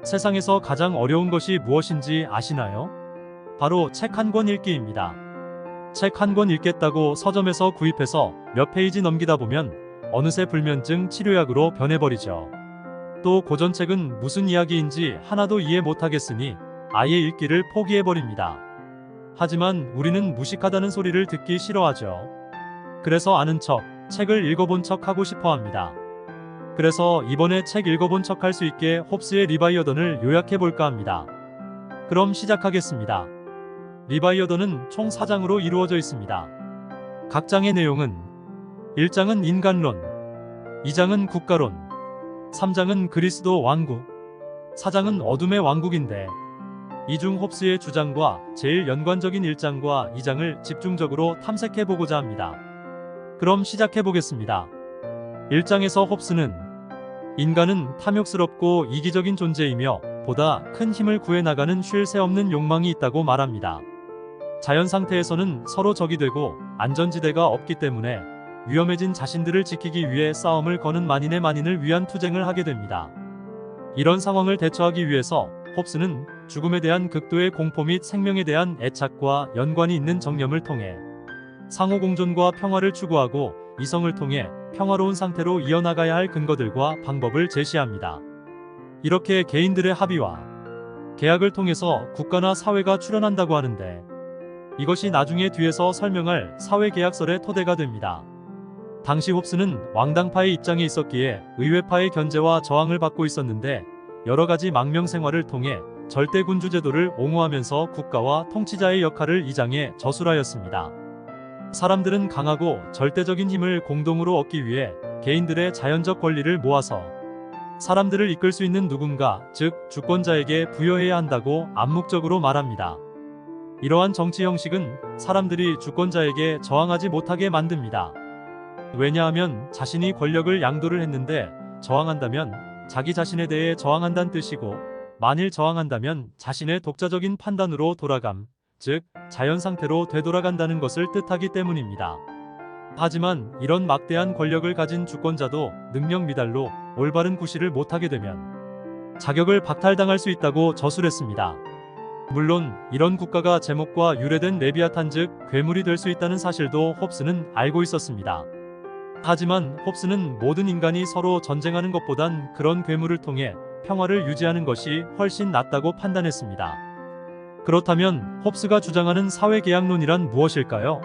세상에서 가장 어려운 것이 무엇인지 아시나요? 바로 책 한 권 읽기입니다. 책 한 권 읽겠다고 서점에서 구입해서 몇 페이지 넘기다 보면 어느새 불면증 치료약으로 변해버리죠. 또 고전책은 무슨 이야기인지 하나도 이해 못하겠으니 아예 읽기를 포기해버립니다. 하지만 우리는 무식하다는 소리를 듣기 싫어하죠. 그래서 아는 척, 책을 읽어본 척 하고 싶어 합니다. 그래서 이번에 책 읽어본 척 할 수 있게 홉스의 리바이어던을 요약해볼까 합니다. 그럼 시작하겠습니다. 리바이어던은 총 4장으로 이루어져 있습니다. 각 장의 내용은 1장은 인간론, 2장은 국가론, 3장은 그리스도 왕국, 4장은 어둠의 왕국인데 이 중 홉스의 주장과 제일 연관적인 1장과 2장을 집중적으로 탐색해보고자 합니다. 그럼 시작해보겠습니다. 1장에서 홉스는 인간은 탐욕스럽고 이기적인 존재이며 보다 큰 힘을 구해나가는 쉴 새 없는 욕망이 있다고 말합니다. 자연 상태에서는 서로 적이 되고 안전지대가 없기 때문에 위험해진 자신들을 지키기 위해 싸움을 거는 만인의 만인을 위한 투쟁을 하게 됩니다. 이런 상황을 대처하기 위해서 홉스는 죽음에 대한 극도의 공포 및 생명에 대한 애착과 연관이 있는 정념을 통해 상호공존과 평화를 추구하고 이성을 통해 평화로운 상태로 이어나가야 할 근거들과 방법을 제시합니다. 이렇게 개인들의 합의와 계약을 통해서 국가나 사회가 출현한다고 하는데 이것이 나중에 뒤에서 설명할 사회계약설의 토대가 됩니다. 당시 홉스는 왕당파의 입장에 있었기에 의회파의 견제와 저항을 받고 있었는데 여러가지 망명 생활을 통해 절대군주 제도를 옹호하면서 국가와 통치자의 역할을 이 장에 저술하였습니다. 사람들은 강하고 절대적인 힘을 공동으로 얻기 위해 개인들의 자연적 권리를 모아서 사람들을 이끌 수 있는 누군가, 즉 주권자에게 부여해야 한다고 암묵적으로 말합니다. 이러한 정치 형식은 사람들이 주권자에게 저항하지 못하게 만듭니다. 왜냐하면 자신이 권력을 양도를 했는데 저항한다면 자기 자신에 대해 저항한다는 뜻이고 만일 저항한다면 자신의 독자적인 판단으로 돌아감, 즉 자연 상태로 되돌아간다는 것을 뜻하기 때문입니다. 하지만 이런 막대한 권력을 가진 주권자도 능력 미달로 올바른 구실을 못하게 되면 자격을 박탈당할 수 있다고 저술했습니다. 물론 이런 국가가 제목과 유래된 레비아탄 즉 괴물이 될 수 있다는 사실도 홉스는 알고 있었습니다. 하지만 홉스는 모든 인간이 서로 전쟁하는 것보단 그런 괴물을 통해 평화를 유지하는 것이 훨씬 낫다고 판단했습니다. 그렇다면 홉스가 주장하는 사회계약론이란 무엇일까요?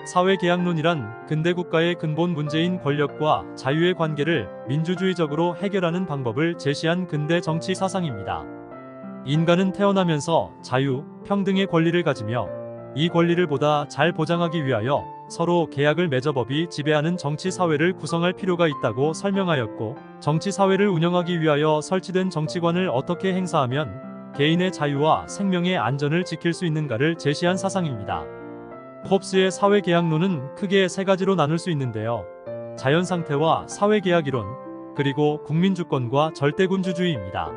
사회계약론이란 근대 국가의 근본 문제인 권력과 자유의 관계를 민주주의적으로 해결하는 방법을 제시한 근대 정치 사상입니다. 인간은 태어나면서 자유, 평등의 권리를 가지며 이 권리를 보다 잘 보장하기 위하여 서로 계약을 맺어 법이 지배하는 정치사회를 구성할 필요가 있다고 설명하였고 정치사회를 운영하기 위하여 설치된 정치관을 어떻게 행사하면 개인의 자유와 생명의 안전을 지킬 수 있는가를 제시한 사상입니다. 홉스의 사회계약론은 크게 세 가지로 나눌 수 있는데요. 자연상태와 사회계약이론, 그리고 국민주권과 절대군주주의입니다.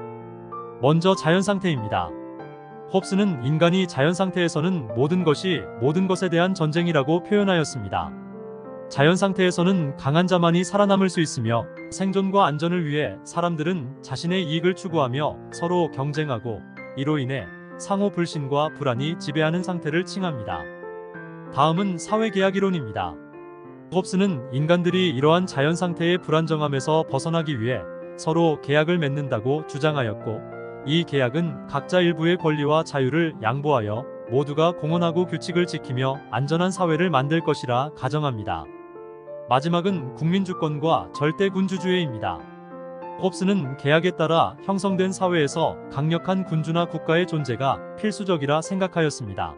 먼저 자연상태입니다. 홉스는 인간이 자연상태에서는 모든 것이 모든 것에 대한 전쟁이라고 표현하였습니다. 자연상태에서는 강한 자만이 살아남을 수 있으며 생존과 안전을 위해 사람들은 자신의 이익을 추구하며 서로 경쟁하고 이로 인해 상호 불신과 불안이 지배하는 상태를 칭합니다. 다음은 사회계약이론입니다. 홉스는 인간들이 이러한 자연상태의 불안정함에서 벗어나기 위해 서로 계약을 맺는다고 주장하였고 이 계약은 각자 일부의 권리와 자유를 양보하여 모두가 공헌하고 규칙을 지키며 안전한 사회를 만들 것이라 가정합니다. 마지막은 국민주권과 절대군주주의입니다. 홉스는 계약에 따라 형성된 사회에서 강력한 군주나 국가의 존재가 필수적이라 생각하였습니다.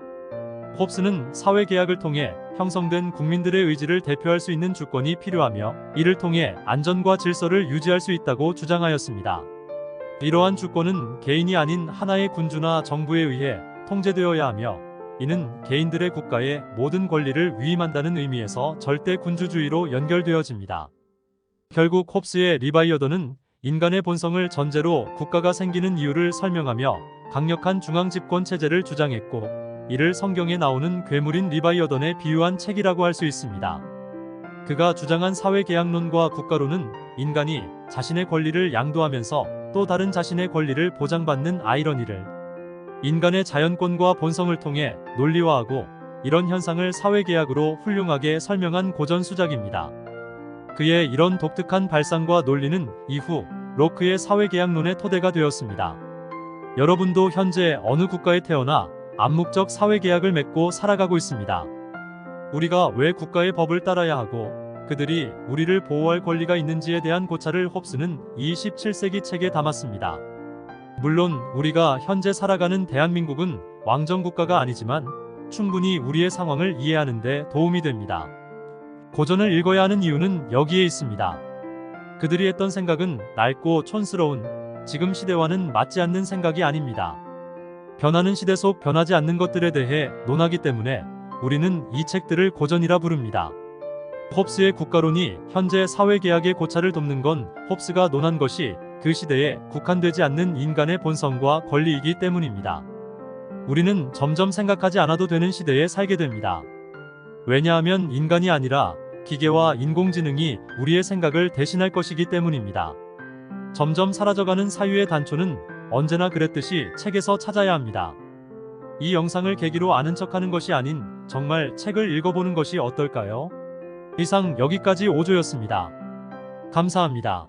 홉스는 사회계약을 통해 형성된 국민들의 의지를 대표할 수 있는 주권이 필요하며 이를 통해 안전과 질서를 유지할 수 있다고 주장하였습니다. 이러한 주권은 개인이 아닌 하나의 군주나 정부에 의해 통제되어야 하며 이는 개인들의 국가의 모든 권리를 위임한다는 의미에서 절대군주주의로 연결되어집니다. 결국 홉스의 리바이어던은 인간의 본성을 전제로 국가가 생기는 이유를 설명하며 강력한 중앙집권 체제를 주장했고 이를 성경에 나오는 괴물인 리바이어던에 비유한 책이라고 할 수 있습니다. 그가 주장한 사회계약론과 국가론은 인간이 자신의 권리를 양도하면서 또 다른 자신의 권리를 보장받는 아이러니를 인간의 자연권과 본성을 통해 논리화하고 이런 현상을 사회계약으로 훌륭하게 설명한 고전수작입니다. 그의 이런 독특한 발상과 논리는 이후 로크의 사회계약론의 토대가 되었습니다. 여러분도 현재 어느 국가에 태어나 암묵적 사회계약을 맺고 살아가고 있습니다. 우리가 왜 국가의 법을 따라야 하고 그들이 우리를 보호할 권리가 있는지에 대한 고찰을 홉스는 이 17세기 책에 담았습니다. 물론 우리가 현재 살아가는 대한민국은 왕정국가가 아니지만 충분히 우리의 상황을 이해하는 데 도움이 됩니다. 고전을 읽어야 하는 이유는 여기에 있습니다. 그들이 했던 생각은 낡고 촌스러운 지금 시대와는 맞지 않는 생각이 아닙니다. 변하는 시대 속 변하지 않는 것들에 대해 논하기 때문에 우리는 이 책들을 고전이라 부릅니다. 홉스의 국가론이 현재 사회계약의 고찰을 돕는 건 홉스가 논한 것이 그 시대에 국한되지 않는 인간의 본성과 권리이기 때문입니다. 우리는 점점 생각하지 않아도 되는 시대에 살게 됩니다. 왜냐하면 인간이 아니라 기계와 인공지능이 우리의 생각을 대신할 것이기 때문입니다. 점점 사라져가는 사유의 단초는 언제나 그랬듯이 책에서 찾아야 합니다. 이 영상을 계기로 아는 척하는 것이 아닌 정말 책을 읽어보는 것이 어떨까요? 이상 여기까지 오조였습니다. 감사합니다.